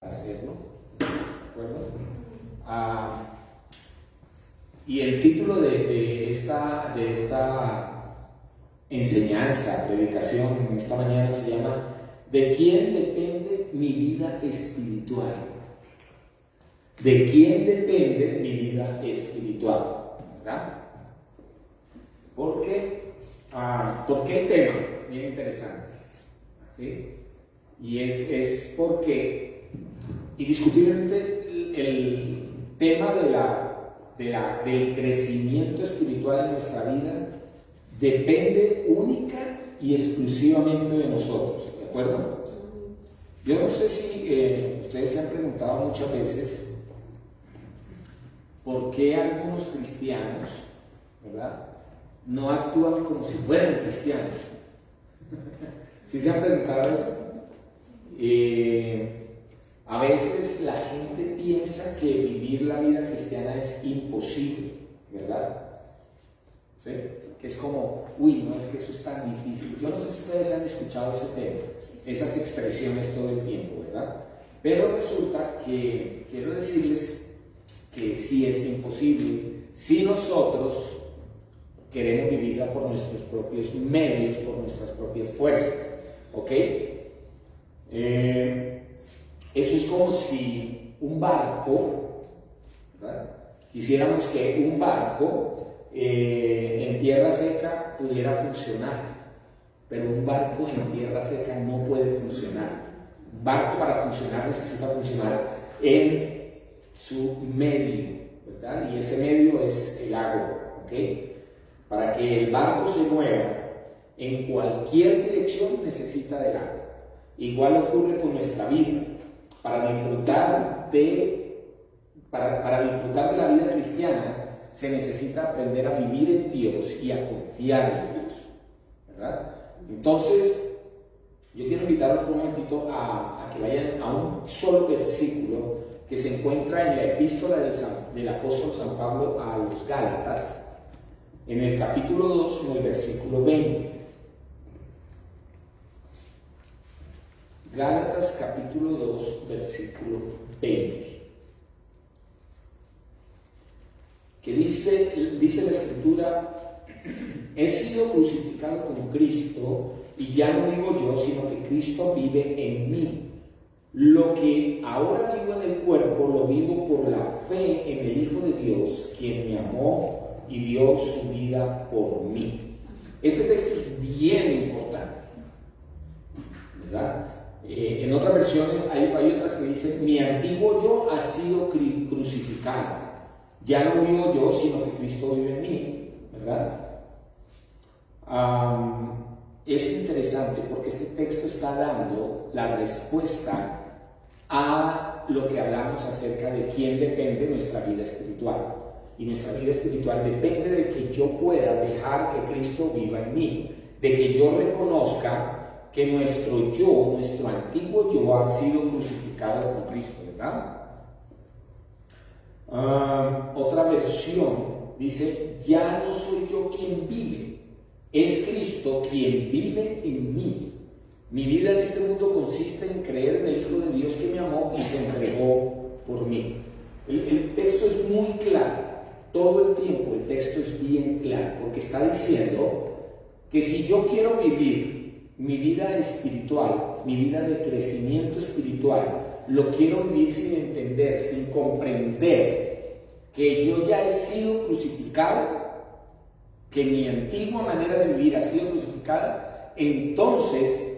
hacerlo, ¿de acuerdo? Y el título de esta enseñanza, predicación, en esta mañana se llama ¿De quién depende mi vida espiritual? ¿De quién depende mi vida espiritual? ¿Verdad? Porque el tema, bien interesante, ¿sí? Y es porque, indiscutiblemente, el tema del crecimiento espiritual en nuestra vida depende única y exclusivamente de nosotros, ¿de acuerdo? Yo no sé si ustedes se han preguntado muchas veces por qué algunos cristianos, ¿verdad?, no actúan como si fueran cristianos. ¿Sí se han preguntado eso? A veces la gente piensa que vivir la vida cristiana es imposible, ¿verdad? ¿Sí? Que es como, no, es que eso es tan difícil. Yo no sé si ustedes han escuchado ese tema, esas expresiones todo el tiempo, ¿verdad? Pero resulta que quiero decirles que sí es imposible si nosotros queremos vivirla por nuestros propios medios, por nuestras propias fuerzas, ¿ok? Eso es como si un barco, ¿verdad?, quisiéramos que un barco en tierra seca pudiera funcionar, pero un barco en tierra seca no puede funcionar. Un barco, para funcionar, necesita funcionar en su medio, ¿verdad? Y ese medio es el agua, ¿ok? Para que el barco se mueva en cualquier dirección necesita del agua. Igual ocurre con nuestra vida. Para disfrutar de la vida cristiana se necesita aprender a vivir en Dios y a confiar en Dios, ¿verdad? Entonces, yo quiero invitarlos un momentito a que vayan a un solo versículo que se encuentra en la epístola del apóstol San Pablo a los Gálatas, en el capítulo 2, en el versículo 20. Gálatas capítulo 2, versículo 20. Que dice la Escritura: he sido crucificado con Cristo, y ya no vivo yo, sino que Cristo vive en mí. Lo que ahora vivo en el cuerpo, lo vivo por la fe en el Hijo de Dios, quien me amó y dio su vida por mí. Este texto es bien importante, ¿verdad? En otras versiones hay otras que dicen: mi antiguo yo ha sido crucificado, ya no vivo yo, sino que Cristo vive en mí, ¿verdad? Es interesante porque este texto está dando la respuesta a lo que hablamos acerca de quién depende nuestra vida espiritual. Y nuestra vida espiritual depende de que yo pueda dejar que Cristo viva en mí, de que yo reconozca que nuestro antiguo yo ha sido crucificado con Cristo, ¿verdad? Otra versión dice: ya no soy yo quien vive, es Cristo quien vive en mí. Mi vida en este mundo consiste en creer en el Hijo de Dios que me amó y se entregó por mí. El texto es muy claro, todo el tiempo el texto es bien claro, porque está diciendo que si yo quiero vivir mi vida espiritual, mi vida de crecimiento espiritual, lo quiero vivir sin entender, sin comprender que yo ya he sido crucificado, que mi antigua manera de vivir ha sido crucificada, entonces,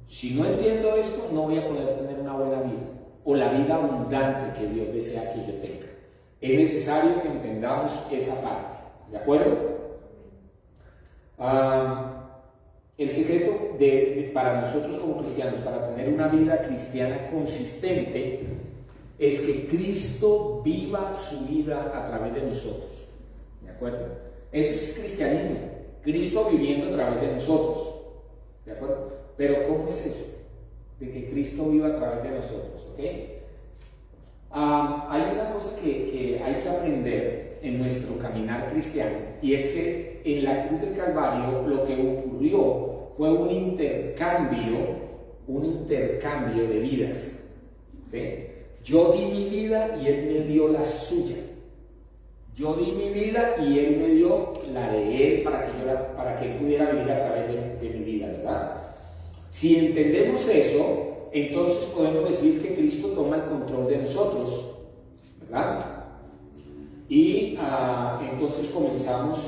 si no entiendo esto, no voy a poder tener una buena vida, o la vida abundante que Dios desea que yo tenga. Es necesario que entendamos esa parte, ¿de acuerdo? El secreto para nosotros como cristianos, para tener una vida cristiana consistente, es que Cristo viva su vida a través de nosotros, ¿de acuerdo? Eso es cristianismo, Cristo viviendo a través de nosotros, ¿de acuerdo? Pero ¿cómo es eso? De que Cristo viva a través de nosotros, ¿ok? Hay una cosa que hay que aprender en nuestro caminar cristiano, y es que en la cruz del Calvario lo que ocurrió fue un intercambio de vidas, ¿sí? Yo di mi vida y Él me dio la suya. Yo di mi vida y Él me dio la de Él para que Él pudiera vivir a través de mi vida, ¿verdad? Si entendemos eso, entonces podemos decir que Cristo toma el control de nosotros, ¿verdad? Y entonces comenzamos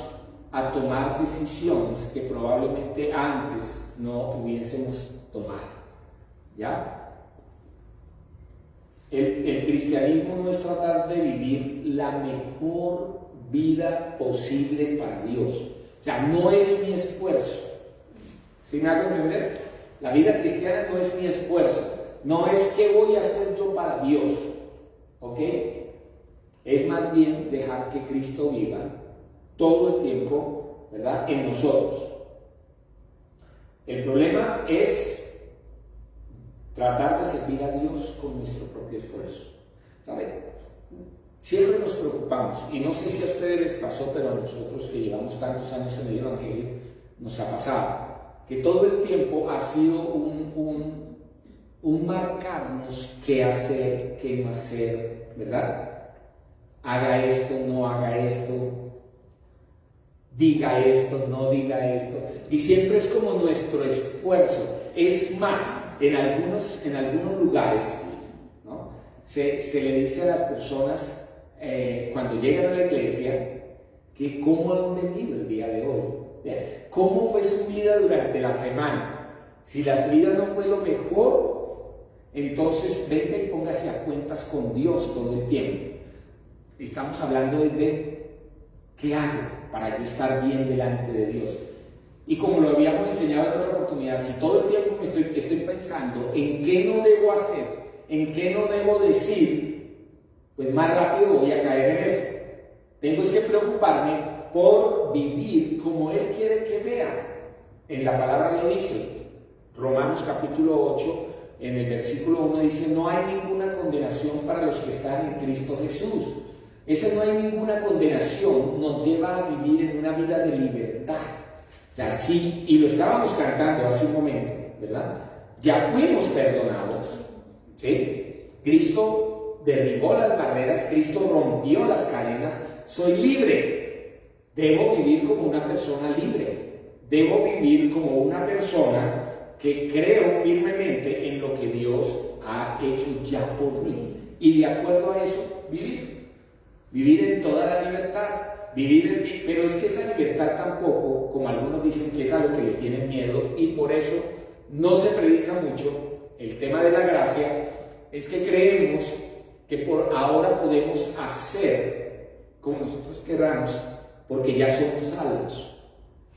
a tomar decisiones que probablemente antes no hubiésemos tomado, ¿ya? El cristianismo no es tratar de vivir la mejor vida posible para Dios. O sea, no es mi esfuerzo. ¿Sí me hago entender? La vida cristiana no es mi esfuerzo. No es qué voy a hacer yo para Dios. ¿Ok? Es más bien dejar que Cristo viva todo el tiempo, ¿verdad?, en nosotros. El problema es tratar de servir a Dios con nuestro propio esfuerzo. ¿Saben? Siempre nos preocupamos, y no sé si a ustedes les pasó, pero a nosotros que llevamos tantos años en el Evangelio, nos ha pasado, que todo el tiempo ha sido un marcarnos qué hacer, qué no hacer, ¿verdad? Haga esto, no haga esto, diga esto, no diga esto, y siempre es como nuestro esfuerzo. Es más, en algunos lugares, ¿no?, se le dice a las personas cuando llegan a la iglesia que cómo han venido el día de hoy, cómo fue su vida durante la semana. Si la vida no fue lo mejor, entonces venga y póngase a cuentas con Dios todo el tiempo. Estamos hablando desde ¿qué hago para yo estar bien delante de Dios? Y como lo habíamos enseñado en otra oportunidad, si todo el tiempo estoy pensando en qué no debo hacer, en qué no debo decir, pues más rápido voy a caer en eso. Tengo que preocuparme por vivir como Él quiere que vea. En la palabra lo dice, Romanos capítulo 8, en el versículo 1 dice: no hay ninguna condenación para los que están en Cristo Jesús. Ese no hay ninguna condenación nos lleva a vivir en una vida de libertad. Así, y lo estábamos cantando hace un momento, ¿verdad? Ya fuimos perdonados, ¿sí? Cristo derribó las barreras, Cristo rompió las cadenas. Soy libre. Debo vivir como una persona libre. Debo vivir como una persona que creo firmemente en lo que Dios ha hecho ya por mí. Y de acuerdo a eso, vivir. Vivir en toda la libertad. Pero es que esa libertad tampoco, como algunos dicen, que es a lo que le tienen miedo, y por eso no se predica mucho el tema de la gracia. Es que creemos que por ahora podemos hacer como nosotros queramos, porque ya somos salvos,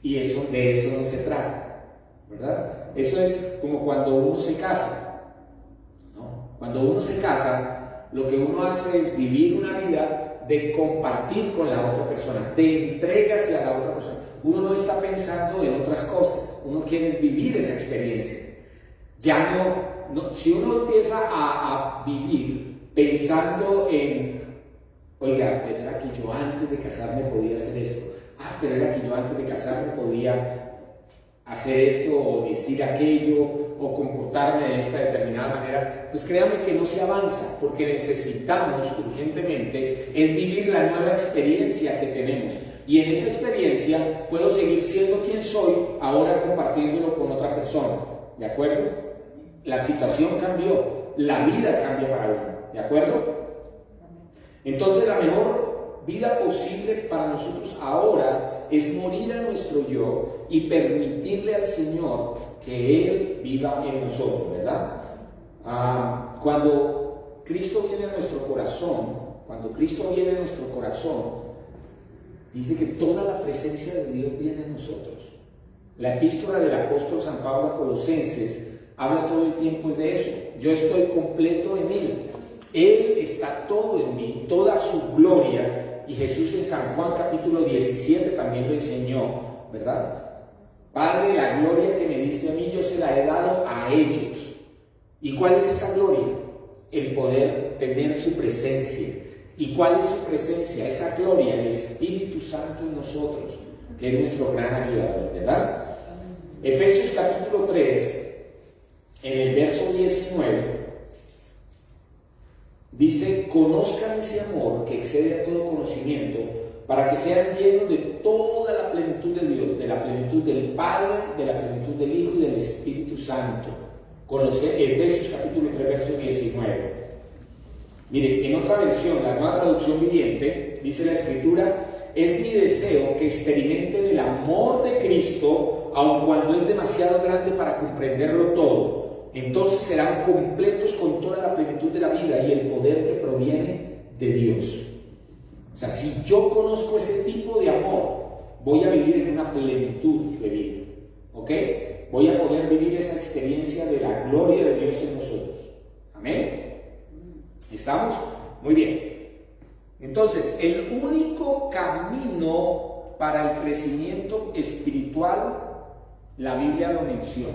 y de eso no se trata, ¿verdad? Eso es como cuando uno se casa, ¿no? Cuando uno se casa, lo que uno hace es vivir una vida de compartir con la otra persona, de entrega hacia la otra persona. Uno no está pensando en otras cosas, uno quiere vivir esa experiencia. Ya no si uno empieza a vivir pensando en, oiga, pero era que yo antes de casarme podía hacer esto, pero era que yo antes de casarme podía hacer esto o decir aquello o comportarme de esta determinada manera, pues créanme que no se avanza, porque necesitamos urgentemente es vivir la nueva experiencia que tenemos, y en esa experiencia puedo seguir siendo quien soy, ahora compartiéndolo con otra persona, ¿de acuerdo? La situación cambió, la vida cambia para uno, ¿de acuerdo? Entonces la mejor vida posible para nosotros ahora es morir a nuestro yo y permitirle al Señor que Él viva en nosotros, ¿verdad? Cuando Cristo viene a nuestro corazón, dice que toda la presencia de Dios viene a nosotros. La epístola del apóstol San Pablo a Colosenses habla todo el tiempo de eso. Yo estoy completo en Él. Él está todo en mí, toda su gloria. Y Jesús en San Juan capítulo 17 también lo enseñó, ¿verdad? Padre, la gloria que me diste a mí, yo se la he dado a ellos. ¿Y cuál es esa gloria? El poder tener su presencia. ¿Y cuál es su presencia? Esa gloria, el Espíritu Santo en nosotros, que es nuestro gran ayudador, ¿verdad? Efesios capítulo 3, en el verso 19, Dice, conozcan ese amor que excede a todo conocimiento, para que sean llenos de toda la plenitud de Dios, de la plenitud del Padre, de la plenitud del Hijo y del Espíritu Santo. Efesios capítulo 3, verso 19. Mire, en otra versión, la Nueva Traducción Viviente, dice la Escritura, es mi deseo que experimenten el amor de Cristo, aun cuando es demasiado grande para comprenderlo todo. Entonces serán completos con toda la plenitud de la vida y el poder que proviene de Dios. O sea, si yo conozco ese tipo de amor, voy a vivir en una plenitud de vida. ¿Ok? Voy a poder vivir esa experiencia de la gloria de Dios en nosotros. ¿Amén? ¿Estamos? Muy bien. Entonces, el único camino para el crecimiento espiritual, la Biblia lo menciona.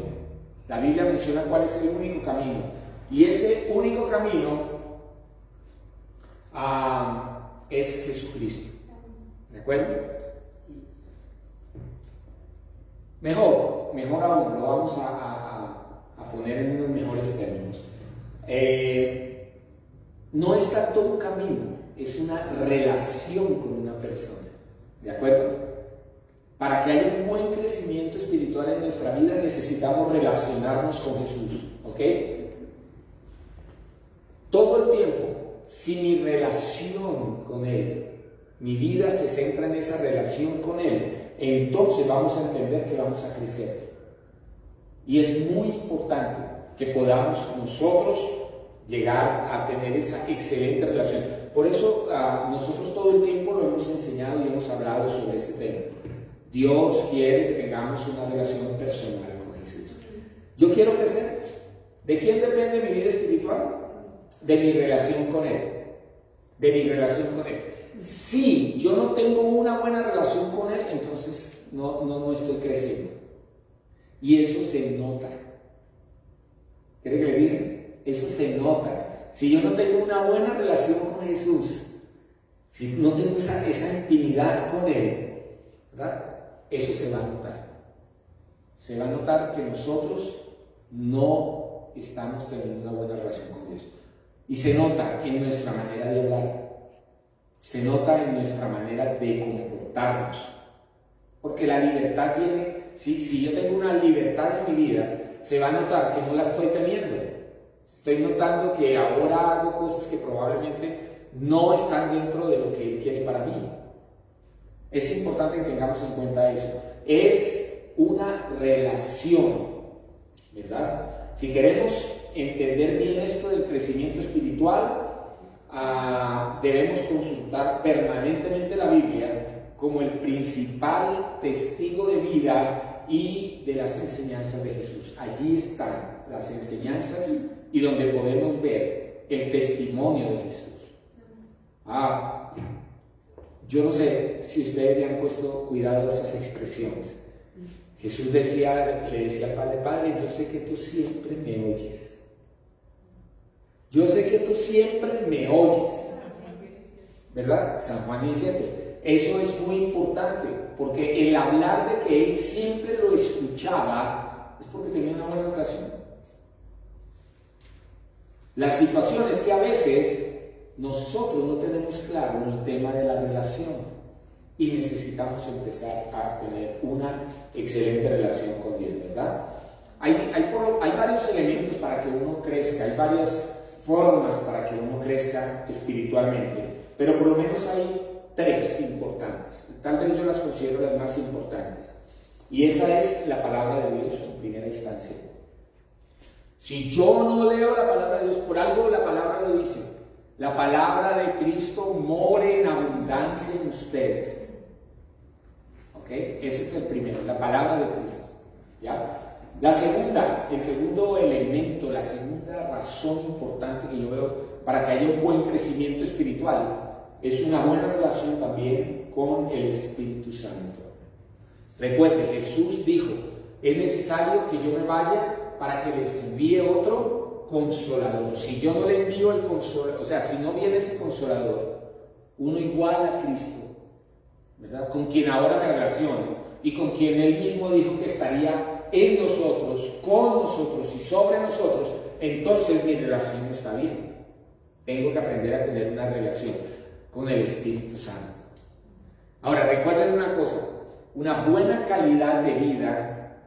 La Biblia menciona cuál es el único camino. Y ese único camino es Jesucristo. ¿De acuerdo? Mejor aún, lo vamos a poner en unos mejores términos. No es tanto un camino, es una relación con una persona. ¿De acuerdo? Para que haya un buen crecimiento espiritual en nuestra vida necesitamos relacionarnos con Jesús. ¿Ok? Todo el tiempo, si mi relación con Él, mi vida se centra en esa relación con Él, entonces vamos a entender que vamos a crecer. Y es muy importante que podamos nosotros llegar a tener esa excelente relación. Por eso nosotros todo el tiempo lo hemos enseñado y hemos hablado sobre ese tema. Dios quiere que tengamos una relación personal con Jesús. Yo quiero crecer. ¿De quién depende mi vida espiritual? De mi relación con Él. De mi relación con Él. Si yo no tengo una buena relación con Él, entonces no estoy creciendo. Y eso se nota. ¿Quiere que le diga? Eso se nota. Si yo no tengo una buena relación con Jesús, si no tengo esa intimidad con Él, ¿verdad? Eso se va a notar. Se va a notar que nosotros no estamos teniendo una buena relación con Dios. Y se nota en nuestra manera de hablar. Se nota en nuestra manera de comportarnos. Porque la libertad viene, si yo tengo una libertad en mi vida, se va a notar que no la estoy teniendo. Estoy notando que ahora hago cosas que probablemente no están dentro de lo que Él quiere para mí. Es importante que tengamos en cuenta eso. Es una relación, ¿verdad? Si queremos entender bien esto del crecimiento espiritual, debemos consultar permanentemente la Biblia como el principal testigo de vida y de las enseñanzas de Jesús. Allí están las enseñanzas y donde podemos ver el testimonio de Jesús. Yo no sé si ustedes le han puesto cuidado a esas expresiones. Jesús le decía al Padre, Padre, yo sé que tú siempre me oyes. Yo sé que tú siempre me oyes. ¿Verdad? San Juan 17. Eso es muy importante, porque el hablar de que Él siempre lo escuchaba es porque tenía una buena relación. La situación es que a veces nosotros no tenemos claro el tema de la relación y necesitamos empezar a tener una excelente relación con Dios, ¿verdad? Hay varios elementos para que uno crezca, hay varias formas para que uno crezca espiritualmente, pero por lo menos hay 3 importantes. Tal vez yo las considero las más importantes. Y esa es la palabra de Dios en primera instancia. Si yo no leo la palabra de Dios, por algo la palabra lo dice. La palabra de Cristo more en abundancia en ustedes. ¿Ok? Ese es el primero, la palabra de Cristo. ¿Ya? El segundo elemento, la segunda razón importante que yo veo para que haya un buen crecimiento espiritual es una buena relación también con el Espíritu Santo. Recuerde, Jesús dijo, es necesario que yo me vaya para que les envíe otro consolador. Si yo no le envío el consolador, o sea, si no viene ese consolador, uno igual a Cristo, ¿verdad? Con quien ahora me relaciono y con quien Él mismo dijo que estaría en nosotros, con nosotros y sobre nosotros, entonces mi relación está bien. Tengo que aprender a tener una relación con el Espíritu Santo. Ahora, recuerden una cosa, una buena calidad de vida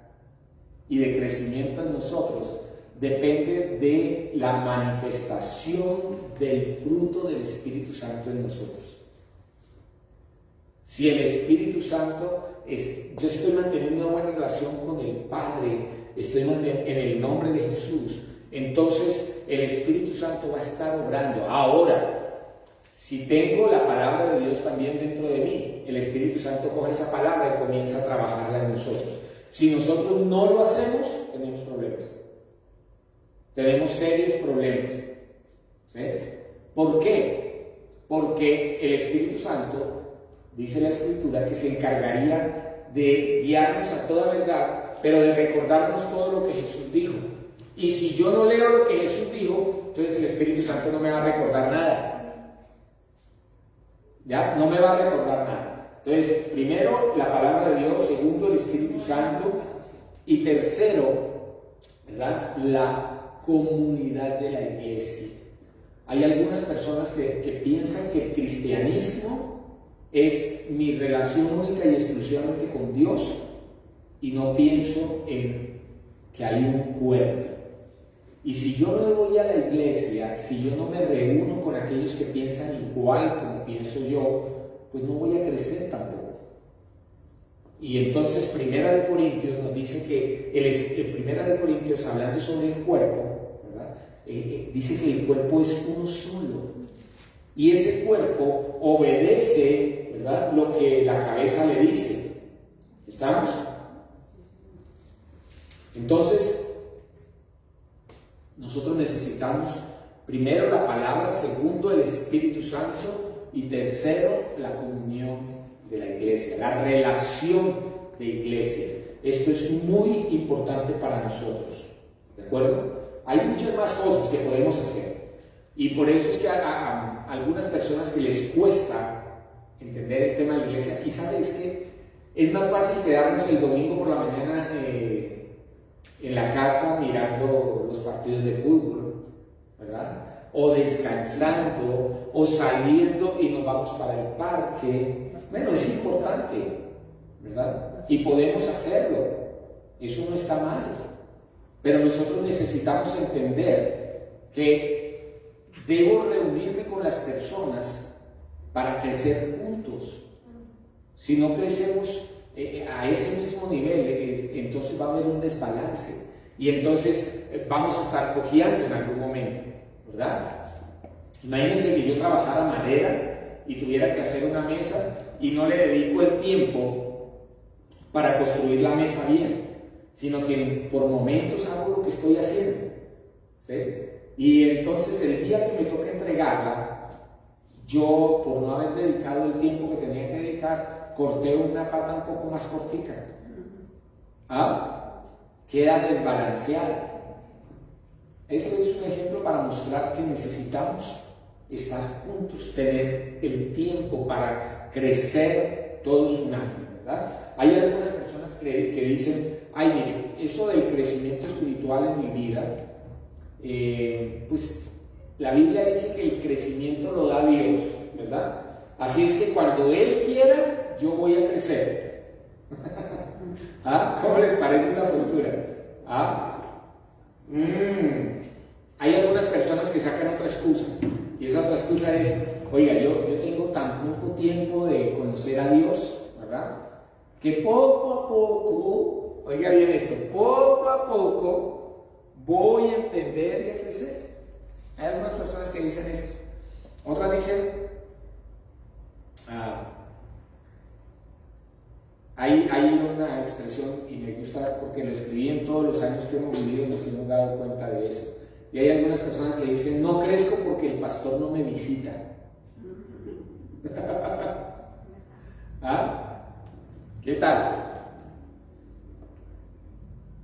y de crecimiento en nosotros depende de la manifestación del fruto del Espíritu Santo en nosotros. Si el Espíritu Santo yo estoy manteniendo una buena relación con el Padre, estoy manteniendo en el nombre de Jesús, entonces el Espíritu Santo va a estar obrando. Ahora, si tengo la palabra de Dios también dentro de mí, el Espíritu Santo coge esa palabra y comienza a trabajarla en nosotros. Si nosotros no lo hacemos, tenemos problemas. Tenemos serios problemas. ¿Sí? ¿Por qué? Porque el Espíritu Santo, dice la Escritura, que se encargaría de guiarnos a toda verdad, pero de recordarnos todo lo que Jesús dijo. Y si yo no leo lo que Jesús dijo, entonces el Espíritu Santo no me va a recordar nada. ¿Ya? No me va a recordar nada. Entonces, primero, la palabra de Dios. Segundo, el Espíritu Santo. Y tercero, ¿verdad?, la comunidad de la iglesia. Hay algunas personas que piensan que el cristianismo es mi relación única y exclusivamente con Dios, y no pienso en que hay un cuerpo. Y si yo no voy a la iglesia, si yo no me reúno con aquellos que piensan igual como pienso yo, pues no voy a crecer tampoco. Y entonces Primera de Corintios nos dice que Primera de Corintios, hablando sobre el cuerpo, ¿verdad?, dice que el cuerpo es uno solo. Y ese cuerpo obedece, ¿verdad?, lo que la cabeza le dice. ¿Estamos? Entonces, nosotros necesitamos primero la palabra, segundo el Espíritu Santo y tercero la comunión de la iglesia, la relación de iglesia. Esto es muy importante para nosotros, ¿de acuerdo? Hay muchas más cosas que podemos hacer, y por eso es que a algunas personas que les cuesta entender el tema de la iglesia, y sabes que es más fácil quedarnos el domingo por la mañana en la casa mirando los partidos de fútbol, ¿verdad?, o descansando, o saliendo y nos vamos para el parque. Bueno, es importante, ¿verdad?, y podemos hacerlo, eso no está mal, pero nosotros necesitamos entender que debo reunirme con las personas para crecer juntos. Si no crecemos a ese mismo nivel, entonces va a haber un desbalance, y entonces vamos a estar cojeando en algún momento, ¿verdad? Imagínense que yo trabajara madera y tuviera que hacer una mesa y no le dedico el tiempo para construir la mesa bien, sino que por momentos hago lo que estoy haciendo, ¿sí? Y entonces el día que me toca entregarla, yo, por no haber dedicado el tiempo que tenía que dedicar, corté una pata un poco más cortica. ¿Ah? Queda desbalanceada. Este es un ejemplo para mostrar que necesitamos estar juntos, tener el tiempo para crecer todos un año, ¿verdad? Hay algunas personas que dicen, ay, mire, eso del crecimiento espiritual en mi vida, pues la Biblia dice que el crecimiento lo da Dios, ¿verdad? Así es que cuando Él quiera, yo voy a crecer. ¿Ah? ¿Cómo les parece esa postura? ¿Ah? Hay algunas personas que sacan otra excusa, y esa otra excusa es, oiga, yo tengo tan poco tiempo de conocer a Dios, ¿verdad?, que poco a poco, oiga bien esto, poco a poco voy a entender y a crecer. Hay algunas personas que dicen esto. Otras dicen, hay una expresión, y me gusta porque lo escribí en todos los años que hemos vivido, nos hemos dado cuenta de eso. Y hay algunas personas que dicen, no crezco porque el pastor no me visita. ¿Ah? ¿Qué tal?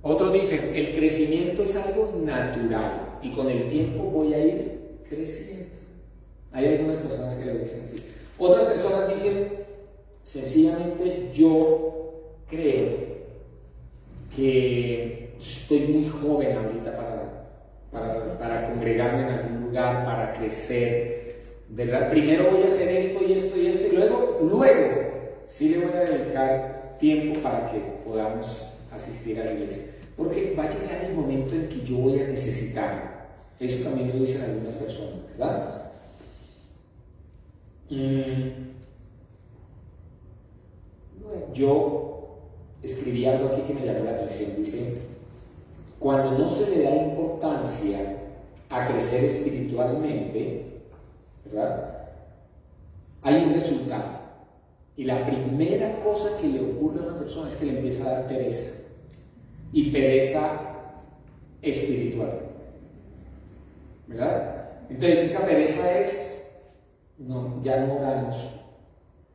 Otros dicen, el crecimiento es algo natural y con el tiempo voy a ir creciendo. Hay algunas personas que lo dicen así. Otras personas dicen, sencillamente yo creo que estoy muy joven ahorita para congregarme en algún lugar, para crecer, ¿verdad? Primero voy a hacer esto y esto y esto, y luego sí le voy a dedicar tiempo para que podamos asistir a la iglesia. Porque va a llegar el momento en que yo voy a necesitar. Eso también lo dicen algunas personas, ¿verdad? Yo escribí algo aquí que me llamó la atención. Dice: cuando no se le da importancia a crecer espiritualmente, ¿verdad?, hay un resultado. Y la primera cosa que le ocurre a una persona es que le empieza a dar pereza. Y pereza espiritual, ¿verdad? Entonces esa pereza es: no, ya no oramos,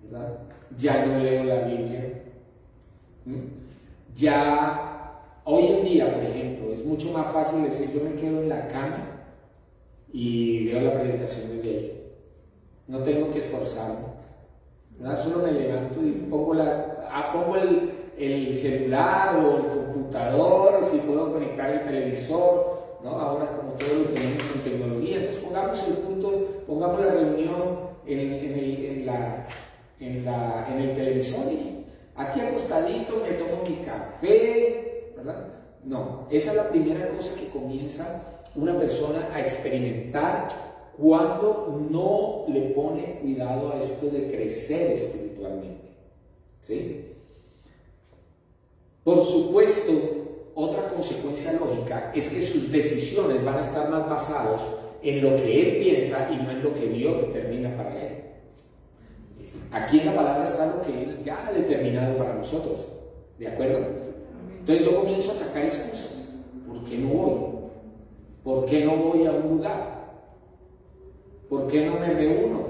¿verdad? Ya no leo la Biblia. Ya, hoy en día, por ejemplo, es mucho más fácil decir: yo me quedo en la cama y veo la predicación desde ahí. No tengo que esforzarme, ¿verdad? Solo me levanto y pongo el celular o el computador, o si puedo conectar el televisor, ¿no? Ahora, como todo lo tenemos en tecnología, entonces pongamos la reunión en el televisor, y aquí acostadito me tomo mi café, ¿verdad? No, esa es la primera cosa que comienza una persona a experimentar cuando no le pone cuidado a esto de crecer espiritualmente, ¿sí? Por supuesto, otra consecuencia lógica es que sus decisiones van a estar más basadas en lo que él piensa y no en lo que Dios determina para él. Aquí en la palabra está lo que él ya ha determinado para nosotros, ¿de acuerdo? Entonces yo comienzo a sacar excusas. ¿Por qué no voy? ¿Por qué no voy a un lugar? ¿Por qué no me reúno?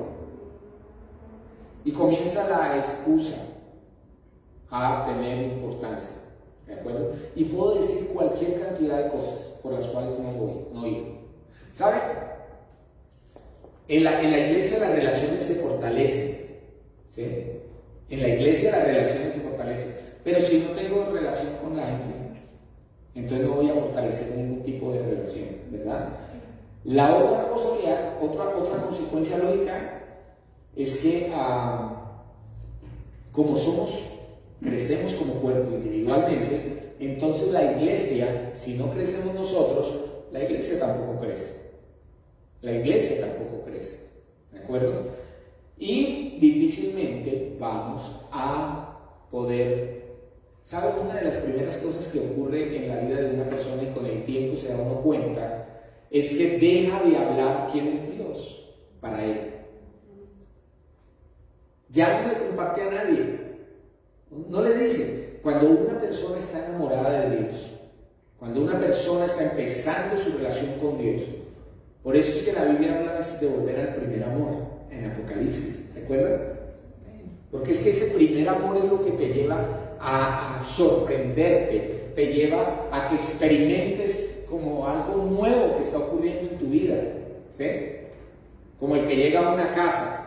Y comienza la excusa a tener importancia, ¿de acuerdo? Y puedo decir cualquier cantidad de cosas por las cuales no ir. ¿Sabe? En la iglesia las relaciones se fortalecen, ¿sí? En la iglesia las relaciones se fortalecen, pero si no tengo relación con la gente, entonces no voy a fortalecer ningún tipo de relación, ¿verdad? La otra cosa otra consecuencia lógica es que como crecemos como cuerpo individualmente, entonces la iglesia, si no crecemos nosotros, la iglesia tampoco crece. La iglesia tampoco crece, ¿de acuerdo? Y difícilmente vamos a poder... ¿Saben? Una de las primeras cosas que ocurre en la vida de una persona, y con el tiempo se da uno cuenta, es que deja de hablar quién es Dios para él. Ya no le comparte a nadie. No le dice. Cuando una persona está enamorada de Dios, cuando una persona está empezando su relación con Dios, por eso es que la Biblia habla a veces de volver al primer amor en Apocalipsis, ¿de acuerdo? Porque es que ese primer amor es lo que te lleva a sorprenderte, te lleva a que experimentes como algo nuevo que está ocurriendo en tu vida, ¿sí? Como el que llega a una casa,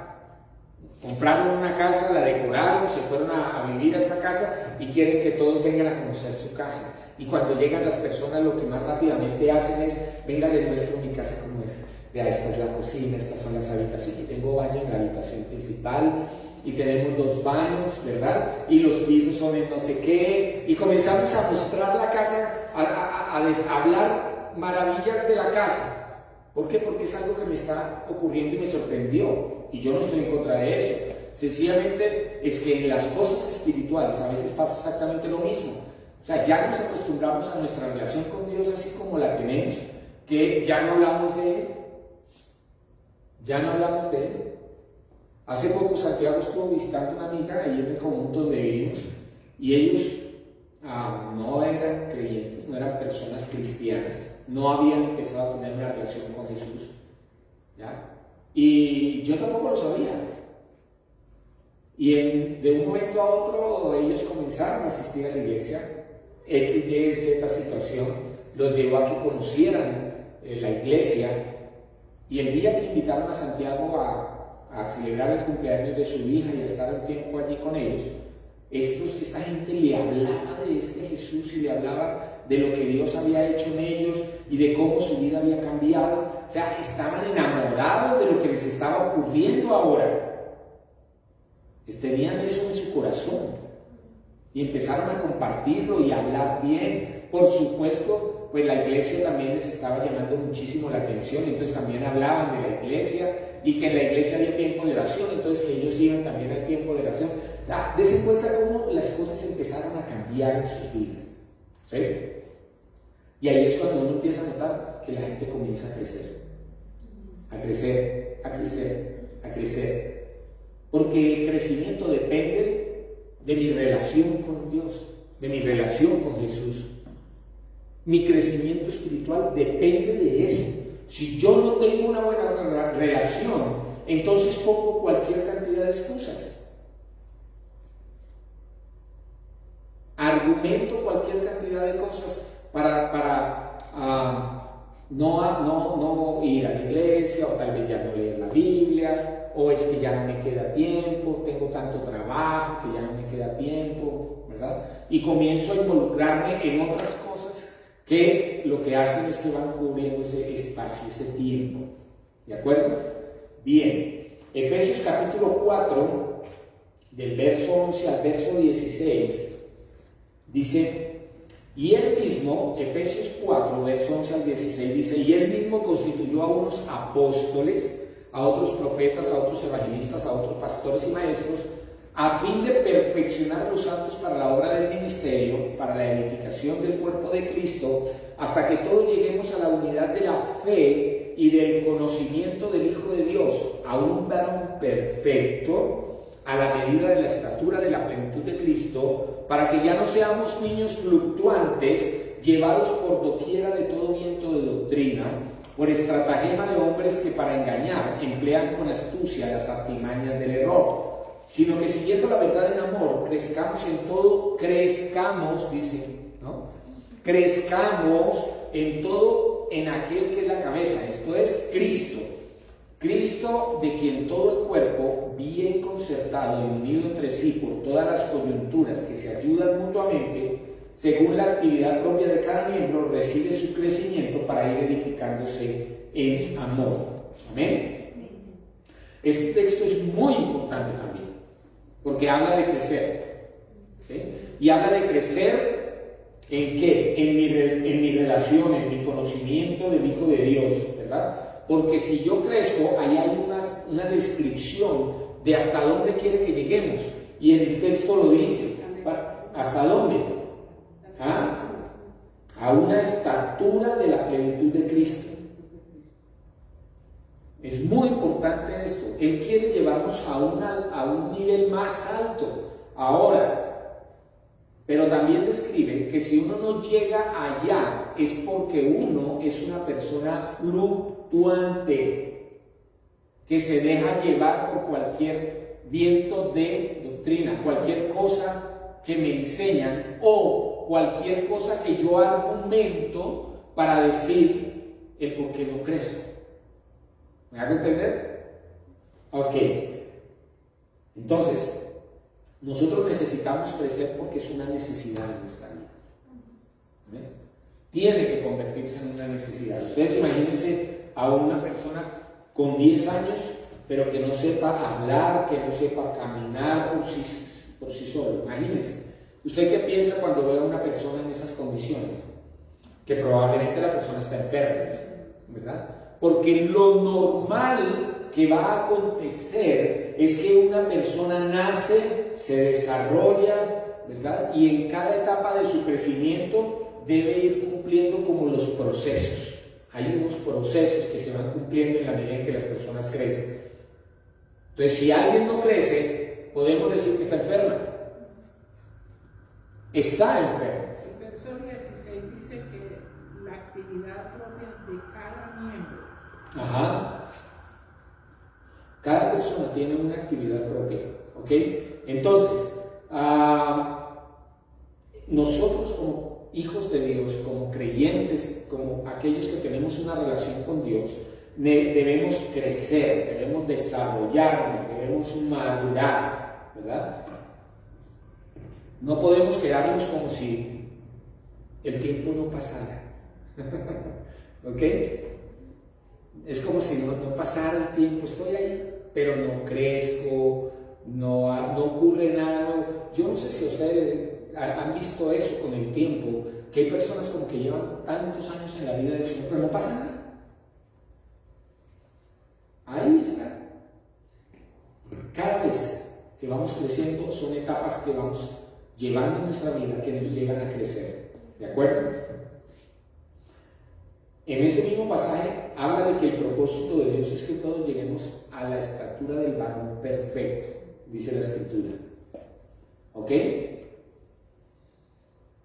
compraron una casa, la decoraron, se fueron a vivir a esta casa y quieren que todos vengan a conocer su casa. Y cuando llegan las personas, lo que más rápidamente hacen es: venga, les muestro mi casa como es. Vea, esta es la cocina, estas son las habitaciones, y tengo baño en la habitación principal, y tenemos 2 baños, ¿verdad? Y los pisos son en no sé qué, y comenzamos a mostrar la casa, a hablar maravillas de la casa. ¿Por qué? Porque es algo que me está ocurriendo y me sorprendió, y yo no estoy en contra de eso. Sencillamente es que en las cosas espirituales a veces pasa exactamente lo mismo. O sea, ya nos acostumbramos a nuestra relación con Dios así como la tenemos, que ya no hablamos de Él. Ya no hablamos de Él. Hace poco Santiago estuvo visitando a una amiga ahí en el conjunto donde vivimos, y ellos no eran creyentes, no eran personas cristianas, no habían empezado a tener una relación con Jesús, ¿ya? Y yo tampoco lo sabía. Y de un momento a otro ellos comenzaron a asistir a la iglesia. X, Y, Z situación los llevó a que conocieran la iglesia, y el día que invitaron a Santiago a celebrar el cumpleaños de su hija y a estar un tiempo allí con ellos, esta gente le hablaba de este Jesús y le hablaba de lo que Dios había hecho en ellos y de cómo su vida había cambiado. O sea, estaban enamorados de lo que les estaba ocurriendo ahora. Tenían eso en su corazón y empezaron a compartirlo y a hablar bien. Por supuesto, pues la iglesia también les estaba llamando muchísimo la atención, entonces también hablaban de la iglesia y que en la iglesia había tiempo de oración, entonces que ellos iban también al tiempo de oración. Dense cuenta cómo las cosas empezaron a cambiar en sus vidas, ¿sí? Y ahí es cuando uno empieza a notar que la gente comienza a crecer, a crecer, a crecer, a crecer, porque el crecimiento depende de mi relación con Dios, de mi relación con Jesús. Mi crecimiento espiritual depende de eso. Si yo no tengo una buena relación, entonces pongo cualquier cantidad de excusas. Argumento cualquier cantidad de cosas para no ir a la iglesia, o tal vez ya no leer la Biblia, o es que ya no me queda tiempo, tengo tanto trabajo que ya no me queda tiempo, ¿verdad? Y comienzo a involucrarme en otras cosas que lo que hacen es que van cubriendo ese espacio, ese tiempo. ¿De acuerdo? Bien, Efesios capítulo 4, del verso 11 al verso 16, dice, y él mismo, Efesios 4, verso 11 al 16, dice, y él mismo constituyó a unos apóstoles, a otros profetas, a otros evangelistas, a otros pastores y maestros, a fin de perfeccionar a los santos para la obra del ministerio, para la edificación del cuerpo de Cristo, hasta que todos lleguemos a la unidad de la fe y del conocimiento del Hijo de Dios, a un varón perfecto, a la medida de la estatura de la plenitud de Cristo, para que ya no seamos niños fluctuantes, llevados por doquiera de todo viento de doctrina, por estratagema de hombres que para engañar emplean con astucia las artimañas del error, sino que siguiendo la verdad en amor, crezcamos en todo, dice, ¿no? Crezcamos en todo en aquel que es la cabeza, esto es Cristo. Cristo, de quien todo el cuerpo, bien concertado y unido entre sí por todas las coyunturas que se ayudan mutuamente, según la actividad propia de cada miembro, recibe su crecimiento para ir edificándose en amor. Amén. Este texto es muy importante también, porque habla de crecer, ¿sí? Y habla de crecer ¿en qué? En mi relación, en mi conocimiento del Hijo de Dios, ¿verdad? Porque si yo crezco, ahí hay una descripción de hasta dónde quiere que lleguemos. Y en el texto lo dice. ¿Hasta dónde? ¿Ah? A una estatura de la plenitud de Cristo. Es muy importante esto. Él quiere llevarnos a un nivel más alto. Ahora, pero también describe que si uno no llega allá es porque uno es una persona fluctuante, que se deja llevar por cualquier viento de doctrina, cualquier cosa que me enseñan o cualquier cosa que yo argumento para decir el por qué no crezco. ¿Me hago entender? Ok. Entonces, nosotros necesitamos crecer porque es una necesidad de nuestra vida. ¿Ves? Tiene que convertirse en una necesidad. Ustedes imagínense a una persona con 10 años, pero que no sepa hablar, que no sepa caminar por sí solo. Imagínense. ¿Usted qué piensa cuando ve a una persona en esas condiciones? Que probablemente la persona está enferma, ¿verdad? Porque lo normal que va a acontecer es que una persona nace, se desarrolla, ¿verdad? Y en cada etapa de su crecimiento debe ir cumpliendo como los procesos. Hay unos procesos que se van cumpliendo en la medida en que las personas crecen. Entonces, si alguien no crece, podemos decir que está enferma. Está enferma. El verso 16 dice que la actividad propia de cada miembro. Ajá. Cada persona tiene una actividad propia, ¿ok? Entonces, nosotros como hijos de Dios, como creyentes, como aquellos que tenemos una relación con Dios, debemos crecer, debemos desarrollarnos, debemos madurar, ¿verdad? No podemos quedarnos como si el tiempo no pasara. ¿Ok? Es como si no pasara el tiempo, estoy ahí, pero no crezco, no ocurre nada. Yo no sé si ustedes han visto eso con el tiempo, que hay personas como que llevan tantos años en la vida del Señor, pero no pasa nada. Ahí está. Cada vez que vamos creciendo son etapas que vamos llevando en nuestra vida que nos llevan a crecer. ¿De acuerdo? En ese mismo pasaje habla de que el propósito de Dios es que todos lleguemos a la estatura del varón perfecto, dice la Escritura. ¿Ok?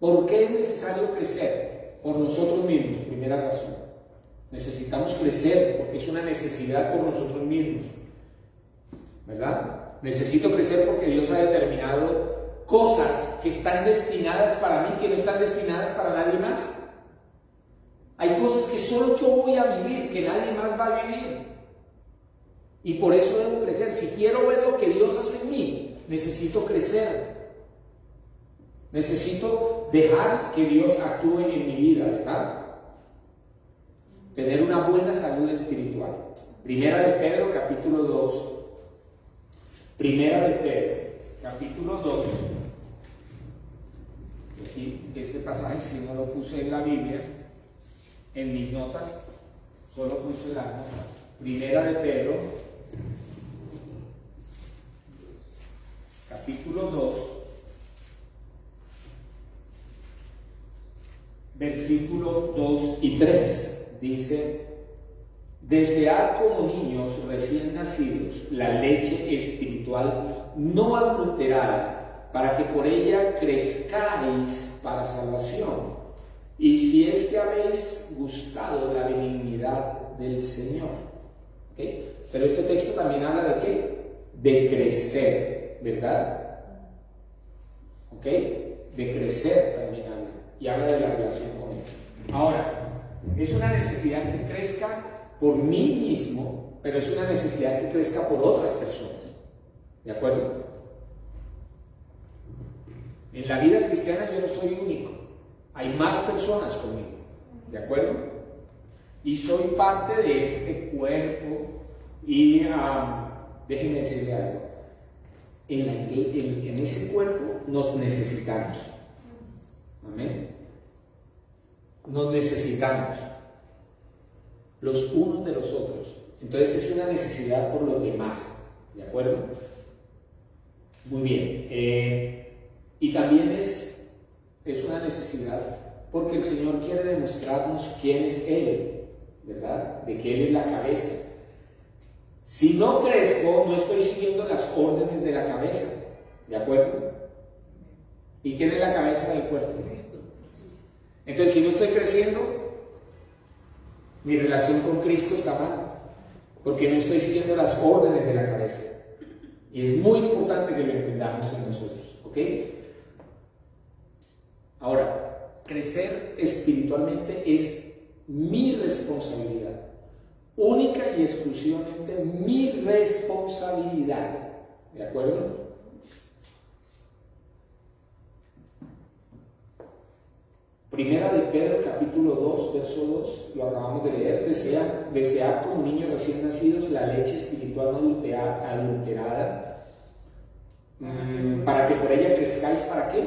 ¿Por qué es necesario crecer? Por nosotros mismos, primera razón. Necesitamos crecer porque es una necesidad por nosotros mismos. ¿Verdad? Necesito crecer porque Dios ha determinado cosas que están destinadas para mí, que no están destinadas para nadie más. Hay cosas que solo yo voy a vivir, que nadie más va a vivir. Y por eso debo crecer. Si quiero ver lo que Dios hace en mí, necesito crecer. Necesito dejar que Dios actúe en mi vida, ¿verdad? Tener una buena salud espiritual. Primera de Pedro, capítulo 2. Primera de Pedro, capítulo 2. Aquí, este pasaje sí no lo puse en la Biblia, en mis notas, solo puse la nota. Primera de Pedro, capítulo 2, versículos 2 y 3. Dice: desead como niños recién nacidos la leche espiritual no adulterada, para que por ella crezcáis para salvación, y si es que habéis gustado la benignidad del Señor. ¿Okay? Pero este texto también habla de ¿qué? De crecer, ¿verdad? ¿Ok? De crecer también habla, y habla de la relación con Él. Ahora, es una necesidad que crezca por mí mismo, pero es una necesidad que crezca por otras personas. ¿De acuerdo? En la vida cristiana yo no soy único. Hay más personas conmigo. ¿De acuerdo? Y soy parte de este cuerpo. Y déjenme decirle algo. En ese cuerpo nos necesitamos. Amén. Nos necesitamos los unos de los otros. Entonces es una necesidad por los demás. ¿De acuerdo? Muy bien. Y también es una necesidad porque el Señor quiere demostrarnos quién es Él, ¿verdad? De que Él es la cabeza. Si no crezco, no estoy siguiendo las órdenes de la cabeza. ¿De acuerdo? ¿Y quién es la cabeza del cuerpo? Cristo. Entonces, si no estoy creciendo, mi relación con Cristo está mal, porque no estoy siguiendo las órdenes de la cabeza. Y es muy importante que lo entendamos en nosotros, ¿ok? Ahora, crecer espiritualmente es mi responsabilidad, única y exclusivamente mi responsabilidad, ¿de acuerdo? Primera de Pedro, capítulo 2, verso 2, lo acabamos de leer. Desead como niños recién nacidos la leche espiritual no adulterada, para que por ella crezcáis, ¿para qué?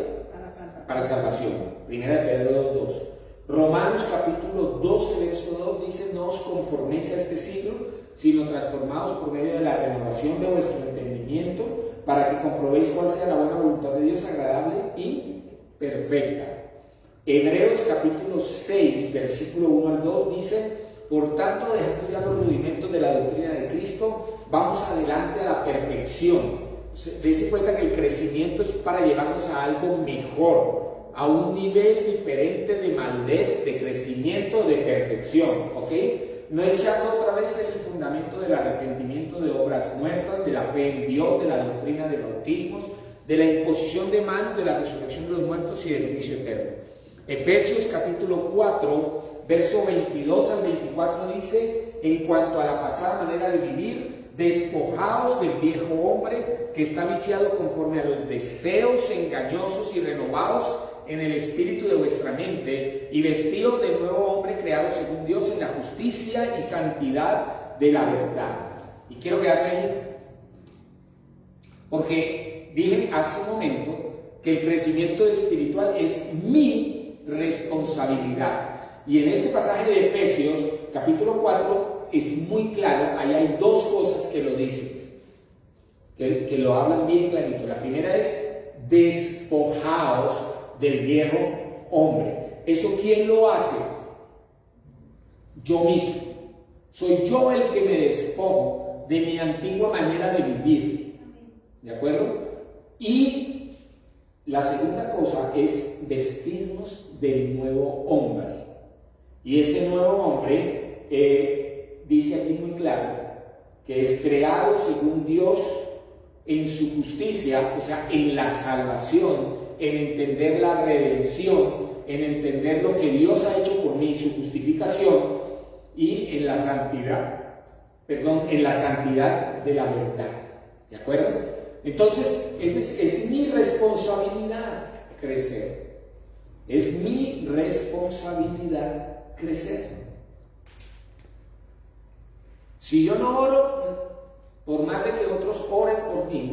Para salvación. Primera de Pedro 2. Romanos capítulo 12, verso 2 dice: no os conforméis a este siglo, sino transformados por medio de la renovación de vuestro entendimiento, para que comprobéis cuál sea la buena voluntad de Dios, agradable y perfecta. Hebreos capítulo 6, versículo 1 al 2 dice: por tanto, dejando ya los rudimentos de la doctrina de Cristo, vamos adelante a la perfección. Dese cuenta que el crecimiento es para llevarnos a algo mejor, a un nivel diferente de madurez, de crecimiento, de perfección, ¿ok? No echando otra vez el fundamento del arrepentimiento de obras muertas, de la fe en Dios, de la doctrina de bautismos, de la imposición de manos, de la resurrección de los muertos y del juicio eterno. Efesios capítulo 4, verso 22 al 24 dice: en cuanto a la pasada manera de vivir, despojaos del viejo hombre que está viciado conforme a los deseos engañosos y renovaos en el espíritu de vuestra mente y vestidos del nuevo hombre creado según Dios en la justicia y santidad de la verdad. Y quiero quedarme ahí, porque dije hace un momento que el crecimiento espiritual es mi responsabilidad. Y en este pasaje de Efesios, capítulo 4, es muy claro, ahí hay dos cosas que lo dicen, que lo hablan bien clarito. La primera es, despojaos del viejo hombre. ¿Eso quién lo hace? Yo mismo. Soy yo el que me despojo de mi antigua manera de vivir. ¿De acuerdo? Y la segunda cosa es vestirnos del nuevo hombre. Y ese nuevo hombre dice aquí muy claro que es creado según Dios en su justicia, o sea, en la salvación, en entender la redención, en entender lo que Dios ha hecho por mí, su justificación, y en la santidad, en la santidad de la verdad. ¿De acuerdo? Entonces, es mi responsabilidad crecer. Es mi responsabilidad crecer. Si yo no oro, por más de que otros oren por mí,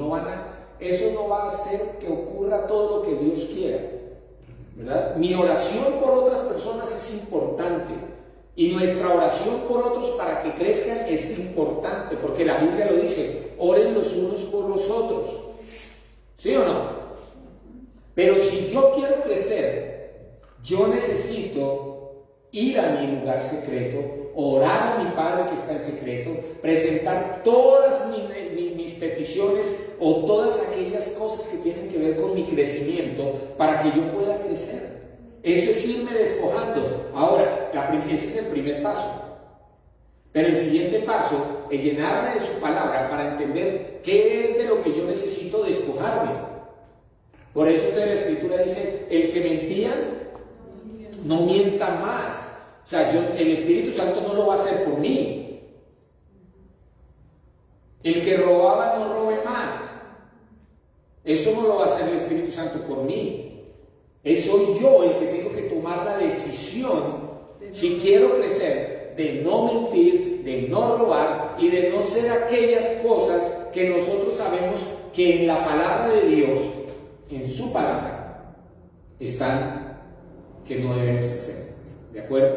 eso no va a hacer que ocurra todo lo que Dios quiera, ¿verdad? Mi oración por otras personas es importante, y nuestra oración por otros para que crezcan es importante, porque la Biblia lo dice: oren los unos por los otros. ¿Sí o no? Pero si yo quiero crecer, yo necesito ir a mi lugar secreto, orar a mi Padre que está en secreto, presentar todas mis peticiones o todas aquellas cosas que tienen que ver con mi crecimiento para que yo pueda crecer. Eso es irme despojando. Ahora, ese es el primer paso. Pero el siguiente paso es llenarme de su palabra para entender qué es de lo que yo necesito despojarme. Por eso entonces la Escritura dice: el que mentía, no mienta más. O sea, el Espíritu Santo no lo va a hacer por mí. El que robaba, no robe más. Eso no lo va a hacer el Espíritu Santo por mí. Soy yo el que tengo que tomar la decisión, si quiero crecer, de no mentir, de no robar y de no ser aquellas cosas que nosotros sabemos que en la palabra de Dios, en su palabra, están que no debemos hacer. ¿De acuerdo?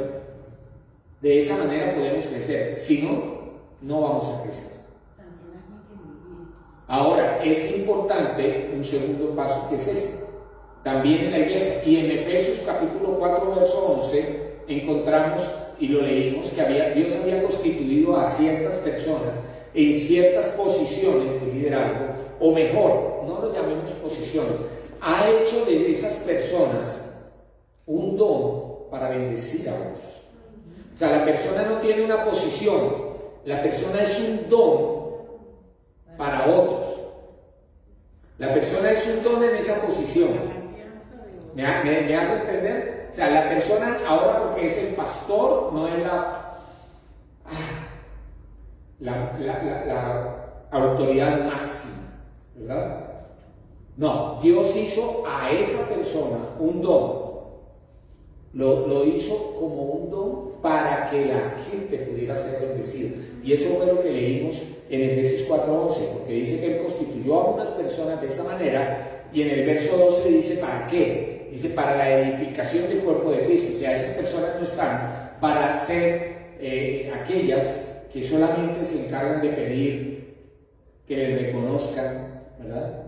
De esa manera podemos crecer. Si no, no vamos a crecer. Ahora, es importante un segundo paso, que es este. También en la iglesia, y en Efesios capítulo 4, verso 11, encontramos y lo leímos que Dios había constituido a ciertas personas en ciertas posiciones de liderazgo, o mejor, no lo llamemos posiciones, ha hecho de esas personas un don para bendecir a otros. O sea, la persona no tiene una posición, la persona es un don para otros. La persona es un don en esa posición. ¿Me hago entender? O sea, la persona ahora, porque es el pastor, no es la autoridad máxima, ¿verdad? No, Dios hizo a esa persona un don. Lo hizo como un don para que la gente pudiera ser bendecida. Y eso fue lo que leímos en Efesios 4:11, porque dice que Él constituyó a unas personas de esa manera, y en el verso 12 dice ¿para qué? Dice: para la edificación del cuerpo de Cristo. O sea, esas personas no están para ser aquellas que solamente se encargan de pedir que les reconozcan, ¿verdad?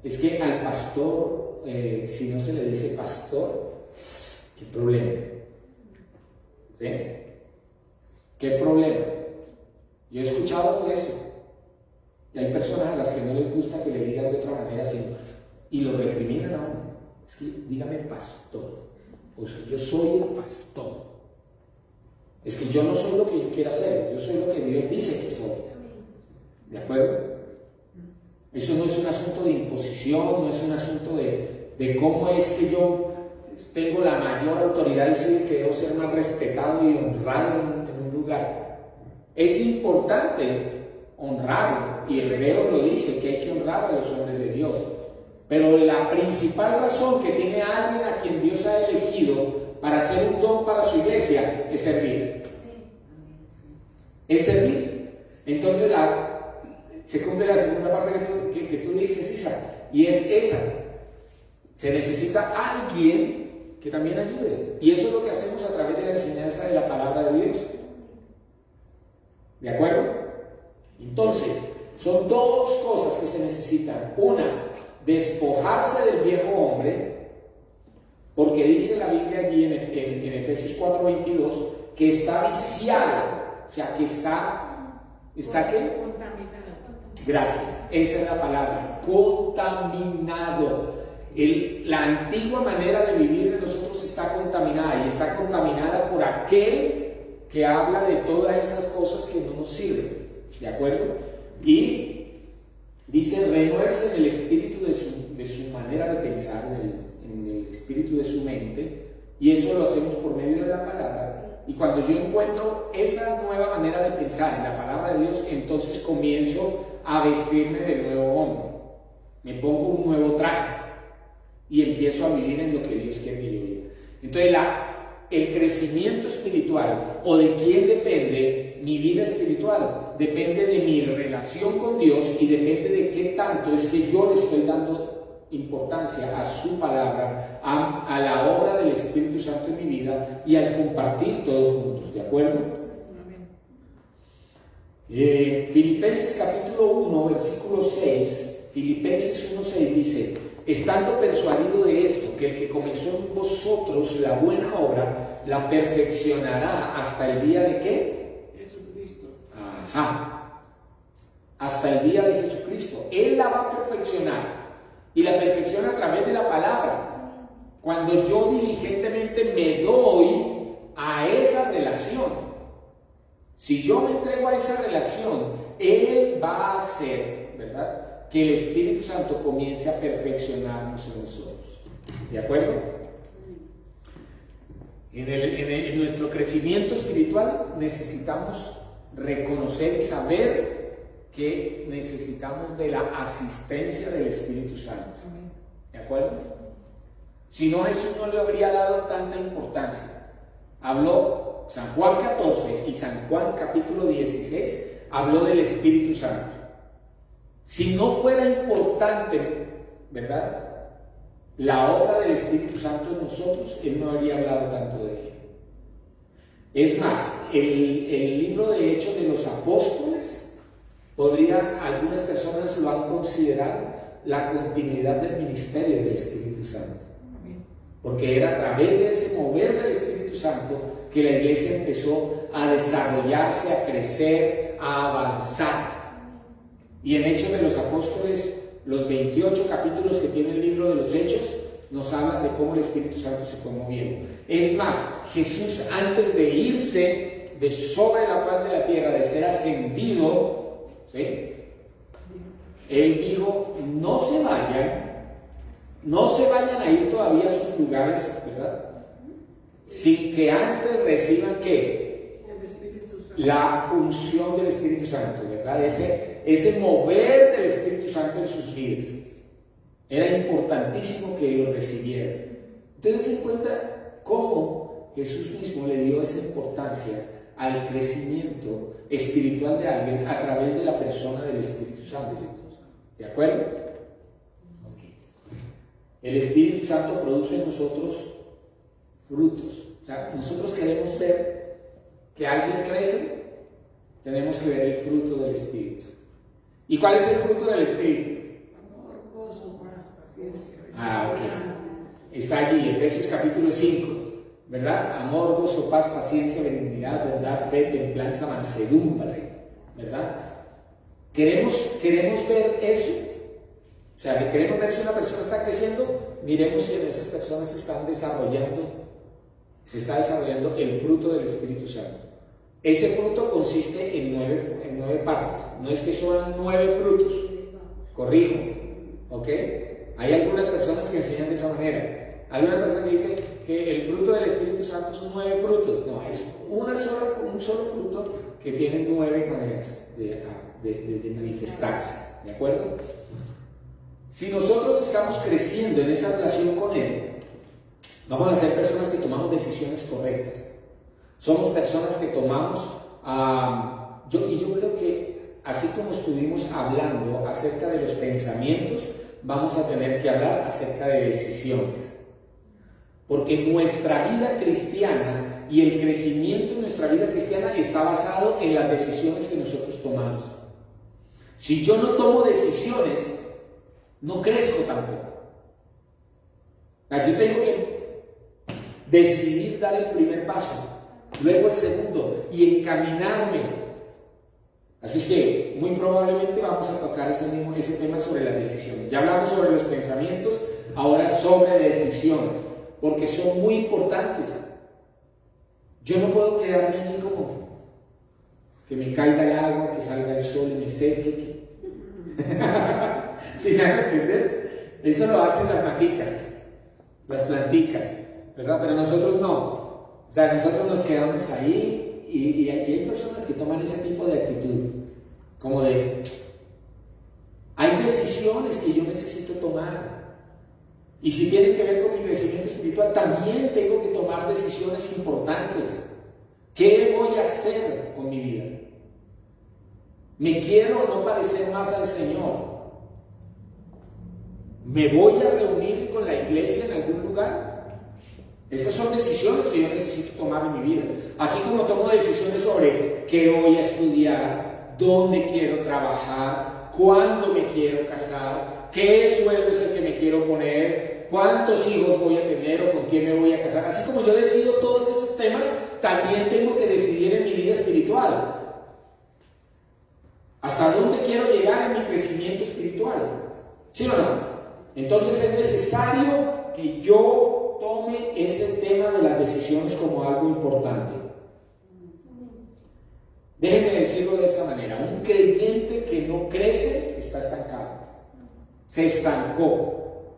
Es que al pastor, si no se le dice pastor, ¿qué problema? ¿Sí? ¿Qué problema? Yo he escuchado eso. Y hay personas a las que no les gusta que le digan de otra manera, y lo recriminan a uno. Es que dígame pastor. O sea, yo soy el pastor. Es que yo no soy lo que yo quiero hacer, yo soy lo que Dios dice que soy. ¿De acuerdo? Eso no es un asunto de imposición, no es un asunto de cómo es que yo tengo la mayor autoridad y soy el que debo ser más respetado y honrado en un lugar. Es importante honrarlo, y el hebreo lo dice, que hay que honrar a los hombres de Dios. Pero la principal razón que tiene alguien a quien Dios ha elegido para hacer un don para su iglesia es servir. Es servir. Entonces se cumple la segunda parte que tú dices, Isa, y es esa. Se necesita alguien que también ayude. Y eso es lo que hacemos a través de la enseñanza de la palabra de Dios. ¿De acuerdo? Entonces, son dos cosas que se necesitan. Una, despojarse del viejo hombre, porque dice la Biblia allí en Efesios 4:22 que está viciado, o sea, que ¿está qué? Contaminado. Gracias, esa es la palabra, contaminado. La antigua manera de vivir de nosotros está contaminada, y está contaminada por aquel que habla de todas esas cosas que no nos sirven, ¿de acuerdo? Y dice, renuévese en el espíritu de su manera de pensar, en el espíritu de su mente, y eso lo hacemos por medio de la palabra. Y cuando yo encuentro esa nueva manera de pensar en la palabra de Dios, entonces comienzo a vestirme del nuevo hombre, me pongo un nuevo traje y empiezo a vivir en lo que Dios quiere que yo viva. Entonces el crecimiento espiritual, o de quién depende mi vida espiritual, depende de mi relación con Dios, y depende de qué tanto es que yo le estoy dando importancia a su palabra, a la obra del Espíritu Santo en mi vida, y al compartir todos juntos, ¿de acuerdo? Filipenses capítulo 1, versículo 6, Filipenses 1:6 dice, estando persuadido de esto, que el que comenzó en vosotros la buena obra, la perfeccionará hasta el día de ¿qué? Jesucristo. Ajá. Hasta el día de Jesucristo. Él la va a perfeccionar. Y la perfecciona a través de la palabra. Cuando yo diligentemente me doy a esa relación. Si yo me entrego a esa relación, Él va a hacer, ¿verdad?, que el Espíritu Santo comience a perfeccionarnos en nosotros. ¿De acuerdo? En nuestro crecimiento espiritual necesitamos reconocer y saber que necesitamos de la asistencia del Espíritu Santo. ¿De acuerdo? Si no, Jesús no le habría dado tanta importancia. Habló San Juan 14 y San Juan capítulo 16, habló del Espíritu Santo. Si no fuera importante, ¿verdad?, la obra del Espíritu Santo en nosotros, Él no habría hablado tanto de ella. Es más, el libro de Hechos de los Apóstoles, algunas personas lo han considerado la continuidad del ministerio del Espíritu Santo. Porque era a través de ese mover del Espíritu Santo que la iglesia empezó a desarrollarse, a crecer, a avanzar. Y en Hechos de los Apóstoles, los 28 capítulos que tiene el libro de los Hechos, nos hablan de cómo el Espíritu Santo se fue moviendo. Es más, Jesús, antes de irse de sobre la faz de la tierra, de ser ascendido, ¿sí?, Él dijo, no se vayan a ir todavía a sus lugares, ¿verdad?, sin que antes reciban ¿qué? La unción del Espíritu Santo, ¿verdad? Ese mover del Espíritu Santo en sus vidas. Era importantísimo que lo recibieran. Entonces se cuenta cómo Jesús mismo le dio esa importancia al crecimiento espiritual de alguien a través de la persona del Espíritu Santo. ¿De acuerdo? Okay. El Espíritu Santo produce en nosotros frutos. O sea, nosotros queremos ver que alguien crece, tenemos que ver el fruto del Espíritu. ¿Y cuál es el fruto del Espíritu? Amor, gozo, paz, paciencia. Ok. Está allí, Efesios capítulo 5, ¿verdad? Amor, gozo, paz, paciencia, benignidad, bondad, fe, templanza, mansedumbre, ¿verdad? ¿Queremos ver eso? O sea, queremos ver si una persona está creciendo, miremos si en esas personas se está desarrollando el fruto del Espíritu Santo. Ese fruto consiste en nueve partes. No es que son 9 frutos. Corrijo. ¿Ok? Hay algunas personas que enseñan de esa manera. Hay una persona que dice que el fruto del Espíritu Santo son 9 frutos. No, es un solo fruto que tiene 9 maneras de manifestarse. ¿De acuerdo? Si nosotros estamos creciendo en esa relación con Él, vamos a ser personas que tomamos decisiones correctas. Somos personas que tomamos, yo creo que así como estuvimos hablando acerca de los pensamientos, vamos a tener que hablar acerca de decisiones. Porque nuestra vida cristiana y el crecimiento de nuestra vida cristiana está basado en las decisiones que nosotros tomamos. Si yo no tomo decisiones, no crezco tampoco. Yo tengo que decidir dar el primer paso, luego el segundo y encaminarme. Así es que muy probablemente vamos a tocar ese tema sobre las decisiones. Ya hablamos sobre los pensamientos, ahora sobre decisiones, porque son muy importantes. Yo no puedo quedarme allí como que me caiga el agua, que salga el sol y me seque. ¿Sí me van a entender? Eso lo hacen las maticas, las planticas, ¿verdad? Pero nosotros no. O sea, nosotros nos quedamos ahí y hay personas que toman ese tipo de actitud, como de, hay decisiones que yo necesito tomar. Y si tienen que ver con mi crecimiento espiritual, también tengo que tomar decisiones importantes. ¿Qué voy a hacer con mi vida? ¿Me quiero o no parecer más al Señor? ¿Me voy a reunir con la iglesia en algún lugar? Esas son decisiones que yo necesito tomar en mi vida. Así como tomo decisiones sobre qué voy a estudiar, dónde quiero trabajar, cuándo me quiero casar, qué sueldo es el que me quiero poner, cuántos hijos voy a tener o con quién me voy a casar. Así como yo decido todos esos temas, también tengo que decidir en mi vida espiritual. ¿Hasta dónde quiero llegar en mi crecimiento espiritual? ¿Sí o no? Entonces es necesario que yo tome ese tema de las decisiones como algo importante. Déjenme decirlo de esta manera: un creyente que no crece está estancado. Se estancó.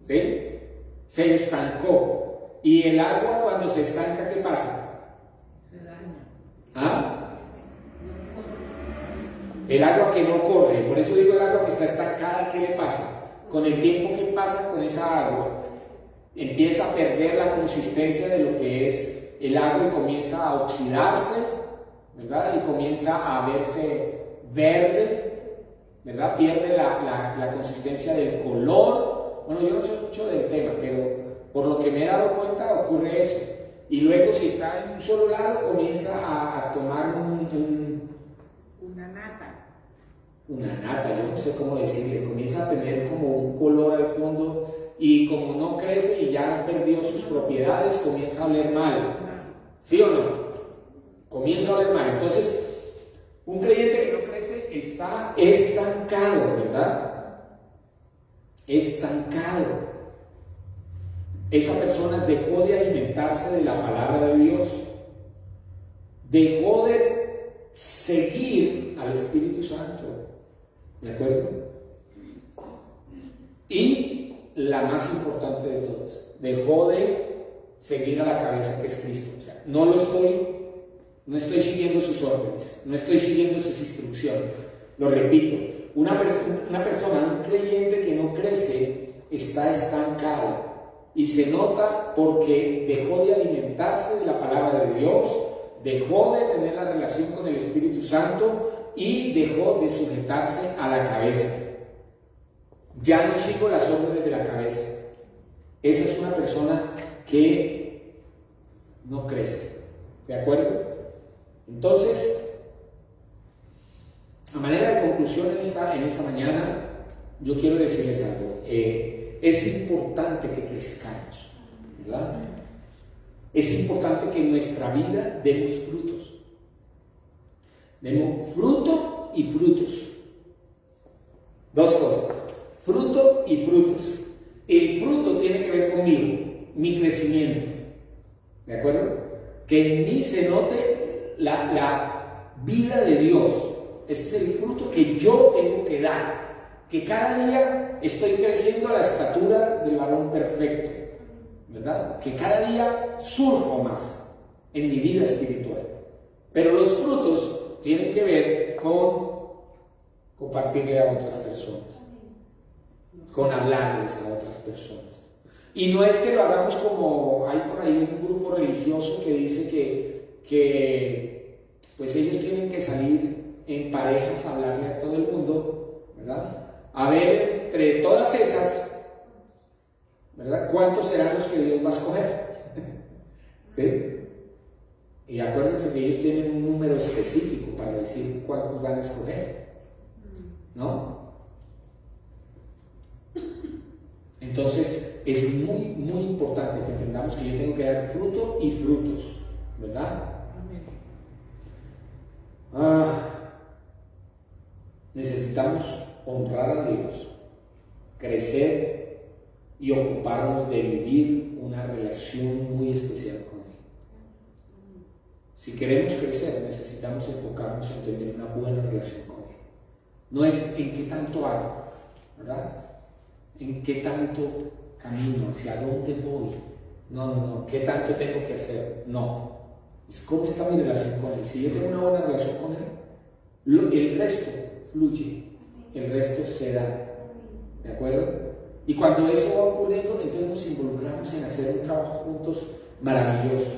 ¿Sí? Se estancó. Y el agua, cuando se estanca, ¿qué pasa? Se daña. ¿Ah? El agua que no corre, por eso digo el agua que está estancada, ¿qué le pasa? Con el tiempo que pasa con esa agua, empieza a perder la consistencia de lo que es el agua y comienza a oxidarse, ¿verdad? Y comienza a verse verde, ¿verdad? Pierde la consistencia del color. Bueno, yo no sé mucho del tema, pero por lo que me he dado cuenta ocurre eso. Y luego, si está en un solo lado, comienza a tomar una nata, yo no sé cómo decirle, comienza a tener como un color al fondo y como no crece y ya perdió sus propiedades, comienza a oler mal. ¿Sí o no? Comienza a oler mal. Entonces, un creyente que no crece está estancado, ¿verdad? Estancado. Esa persona dejó de alimentarse de la palabra de Dios, dejó de seguir al Espíritu Santo, ¿de acuerdo? Y la más importante de todas, dejó de seguir a la cabeza, que es Cristo. O sea, no estoy siguiendo sus órdenes, no estoy siguiendo sus instrucciones. Lo repito, una persona, un creyente que no crece, está estancado. Y se nota porque dejó de alimentarse de la palabra de Dios, dejó de tener la relación con el Espíritu Santo y dejó de sujetarse a la cabeza. Ya no sigo las órdenes de la cabeza. Esa es una persona que no crece. ¿De acuerdo? Entonces, a manera de conclusión en esta mañana, yo quiero decirles algo. Es importante que crezcamos, ¿verdad? Es importante que en nuestra vida demos frutos. Demos fruto y frutos. Dos cosas: fruto y frutos. El fruto tiene que ver conmigo, mi crecimiento. ¿De acuerdo? Que en mí se note la vida de Dios. Ese es el fruto que yo tengo que dar. Que cada día estoy creciendo a la estatura del varón perfecto, ¿verdad? Que cada día surjo más en mi vida espiritual. Pero los frutos tienen que ver con compartirle a otras personas. con hablarles a otras personas. Y no es que lo hagamos como hay por ahí un grupo religioso que dice que pues ellos tienen que salir en parejas a hablarle a todo el mundo, ¿verdad? A ver, entre todas esas, ¿verdad? ¿Cuántos serán los que Dios va a escoger? ¿Sí? Y acuérdense que ellos tienen un número específico para decir cuántos van a escoger, ¿no? Entonces es muy, muy importante que entendamos que yo tengo que dar fruto y frutos, ¿verdad? Necesitamos honrar a Dios, crecer y ocuparnos de vivir una relación muy especial con Él. Si queremos crecer, necesitamos enfocarnos en tener una buena relación con Él. No es en qué tanto hago, ¿verdad? En qué tanto camino, hacia dónde voy. No, qué tanto tengo que hacer. No, es cómo está mi relación con Él. Si yo tengo una buena relación con Él, el resto fluye, el resto se da, ¿de acuerdo? Y cuando eso va ocurriendo, entonces nos involucramos en hacer un trabajo juntos maravilloso,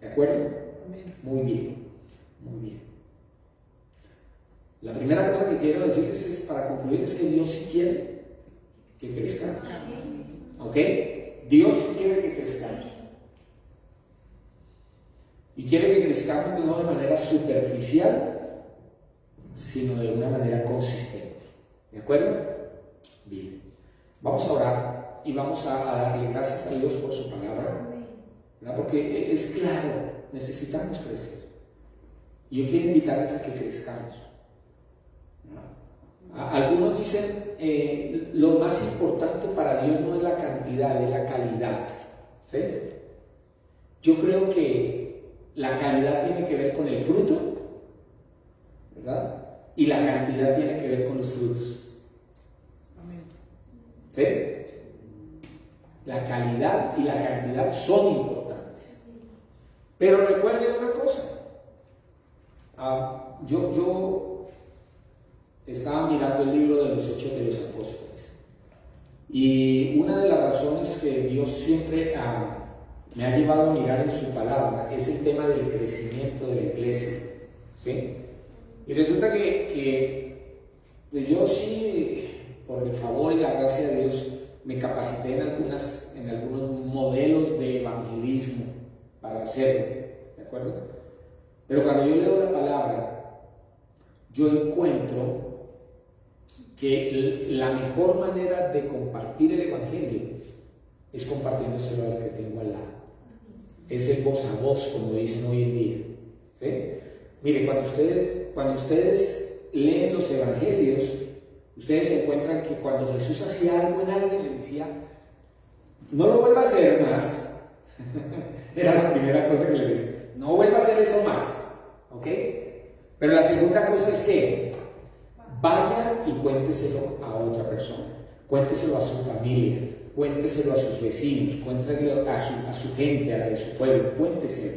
¿de acuerdo? Muy bien, muy bien. La primera cosa que quiero decirles es, para concluir, es que Dios sí quiere que crezcamos. ¿Ok? Dios sí quiere que crezcamos. Y quiere que crezcamos no de manera superficial, sino de una manera consistente. ¿De acuerdo? Bien. Vamos a orar y vamos a darle gracias a Dios por su palabra, ¿verdad? Porque es claro, necesitamos crecer. Y yo quiero invitarles a que crezcamos. Algunos dicen, lo más importante para Dios no es la cantidad, es la calidad. ¿Sí? Yo creo que la calidad tiene que ver con el fruto, ¿verdad? Y la cantidad tiene que ver con los frutos. ¿Sí? La calidad y la cantidad son importantes. Pero recuerden una cosa. Yo estaba mirando el libro de los Hechos de los Apóstoles. Y una de las razones que Dios siempre me ha llevado a mirar en su palabra es el tema del crecimiento de la iglesia. ¿Sí? Y resulta que pues yo sí, por el favor y la gracia de Dios, me capacité en algunos modelos de evangelismo para hacerlo, ¿de acuerdo? Pero cuando yo leo la palabra, yo encuentro que la mejor manera de compartir el evangelio es compartiéndoselo al que tengo al lado. Es el voz a voz, como dicen hoy en día. ¿Sí? Mire, cuando ustedes leen los evangelios, ustedes encuentran que cuando Jesús hacía algo en alguien, le decía, no lo vuelva a hacer más. Era la primera cosa que le decía, no vuelva a hacer eso más. ¿Ok? Pero la segunda cosa es que vaya y cuénteselo a otra persona, cuénteselo a su familia, cuénteselo a sus vecinos, cuénteselo a su gente, a la de su pueblo, cuénteselo.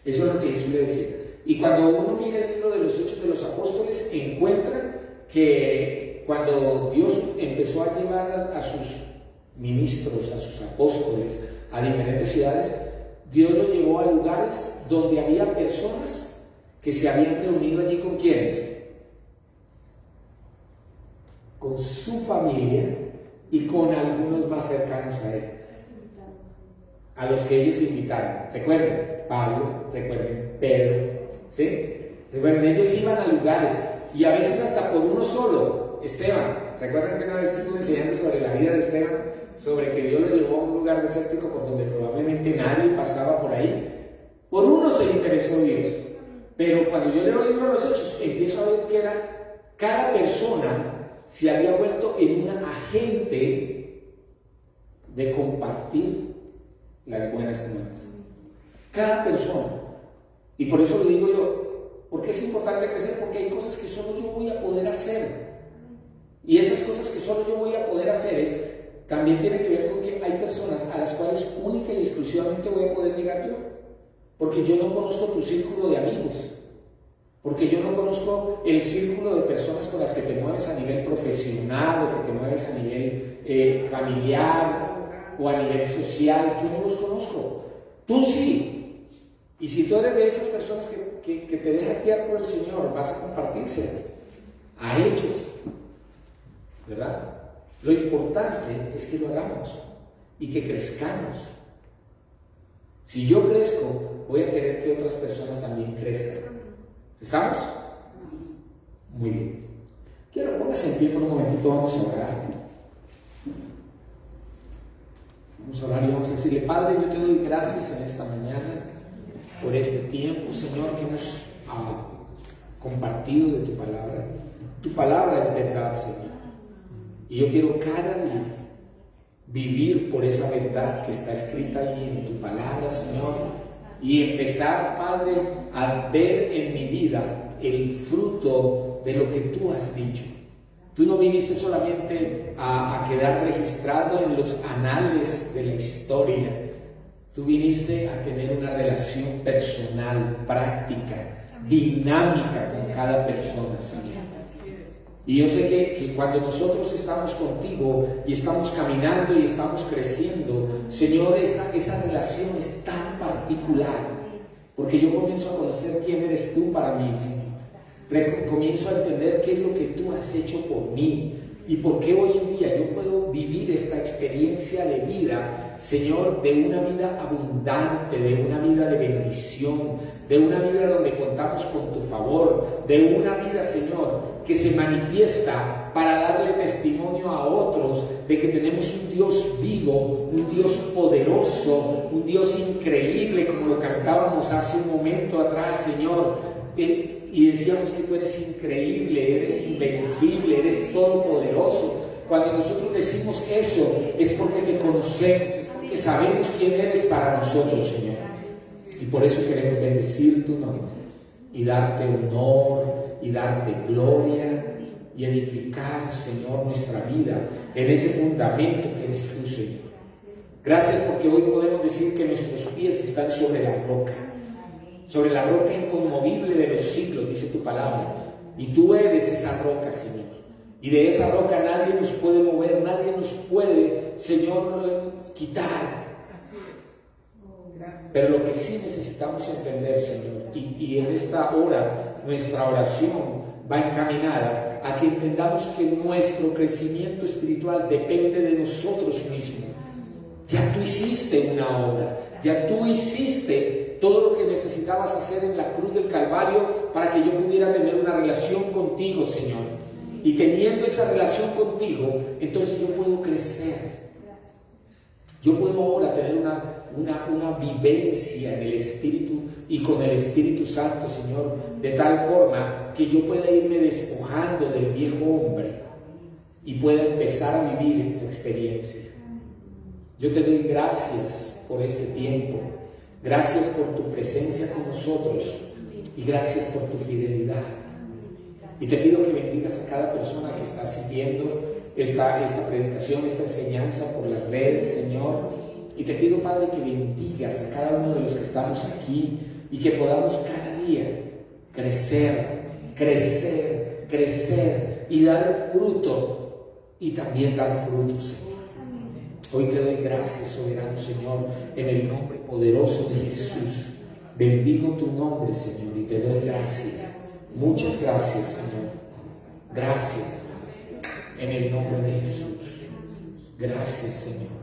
Eso es lo que Jesús le decía. Y cuando uno mira el libro de los Hechos de los Apóstoles, encuentra que cuando Dios empezó a llevar a sus ministros, a sus apóstoles, a diferentes ciudades, Dios los llevó a lugares donde había personas que se habían reunido allí con ¿quiénes? Con su familia y con algunos más cercanos a él, a los que ellos invitaron. Recuerden Pablo, recuerden Pedro, ¿sí? Recuerden, ellos iban a lugares y a veces hasta por uno solo. Esteban, recuerden que una vez estuve enseñando sobre la vida de Esteban, sobre que Dios lo llevó a un lugar desértico por donde probablemente nadie pasaba por ahí. Por uno se interesó Dios, pero cuando yo leo el libro de los Hechos empiezo a ver que cada persona se había vuelto en un agente de compartir las buenas nuevas. Cada persona. Y por eso lo digo yo, porque es importante crecer, porque hay cosas que solo yo voy a poder hacer. Y esas cosas que solo yo voy a poder hacer también tienen que ver con que hay personas a las cuales única y exclusivamente voy a poder llegar yo. Porque yo no conozco tu círculo de amigos. Porque yo no conozco el círculo de personas con las que te mueves a nivel profesional o que te mueves a nivel familiar o a nivel social, yo no los conozco. Tú sí. Y si tú eres de esas personas que te dejas guiar por el Señor, vas a compartírselas a ellos, ¿verdad? Lo importante es que lo hagamos y que crezcamos. Si yo crezco, voy a querer que otras personas también crezcan. ¿Estamos? Muy bien. Quiero póngase en pie por un momentito, vamos a orar. Vamos a orar y vamos a decirle: Padre, yo te doy gracias en esta mañana por este tiempo, Señor, que hemos compartido de tu palabra. Tu palabra es verdad, Señor. Y yo quiero cada día vivir por esa verdad que está escrita ahí en tu palabra, Señor, y empezar, Padre, a ver en mi vida el fruto de lo que tú has dicho. Tú no viniste solamente a quedar registrado en los anales de la historia. Tú viniste a tener una relación personal, práctica, dinámica con cada persona, Señor. Y yo sé que cuando nosotros estamos contigo y estamos caminando y estamos creciendo, Señor, esa relación es tan particular, porque yo comienzo a conocer quién eres tú para mí, Señor. Comienzo a entender qué es lo que tú has hecho por mí y por qué hoy en día yo puedo vivir esta experiencia de vida, Señor, de una vida abundante, de una vida de bendición, de una vida donde contamos con tu favor, de una vida, Señor, que se manifiesta para darle testimonio a otros de que tenemos un Dios vivo, un Dios poderoso, un Dios increíble, como lo cantábamos hace un momento atrás, Señor. Y decíamos que tú eres increíble, eres invencible, eres todopoderoso. Cuando nosotros decimos eso, es porque te conocemos, es porque sabemos quién eres para nosotros, Señor. Y por eso queremos bendecir tu nombre y darte honor y darte gloria y edificar, Señor, nuestra vida en ese fundamento que eres tú, Señor. Gracias porque hoy podemos decir que nuestros pies están sobre la roca inconmovible de los siglos, dice tu palabra. Y tú eres esa roca, Señor. Y de esa roca nadie nos puede mover, nadie nos puede, Señor, quitar. Así es. Gracias. Pero lo que sí necesitamos entender, Señor, y en esta hora nuestra oración va encaminada a que entendamos que nuestro crecimiento espiritual depende de nosotros mismos. Ya tú hiciste una obra, ya tú hiciste todo lo que necesitabas hacer en la cruz del Calvario para que yo pudiera tener una relación contigo, Señor. Y teniendo esa relación contigo, entonces yo puedo crecer. Yo puedo ahora tener una vivencia en el Espíritu y con el Espíritu Santo, Señor, de tal forma que yo pueda irme despojando del viejo hombre y pueda empezar a vivir esta experiencia. Yo te doy gracias por este tiempo, gracias por tu presencia con nosotros y gracias por tu fidelidad. Y te pido que bendigas a cada persona que está siguiendo esta predicación, esta enseñanza por las redes, Señor. Y te pido, Padre, que bendigas a cada uno de los que estamos aquí y que podamos cada día crecer y dar fruto y también dar fruto, Señor. Hoy te doy gracias, soberano Señor, en el nombre poderoso de Jesús. Bendigo tu nombre, Señor, y te doy gracias. Muchas gracias, Señor. Gracias, Padre, en el nombre de Jesús. Gracias, Señor.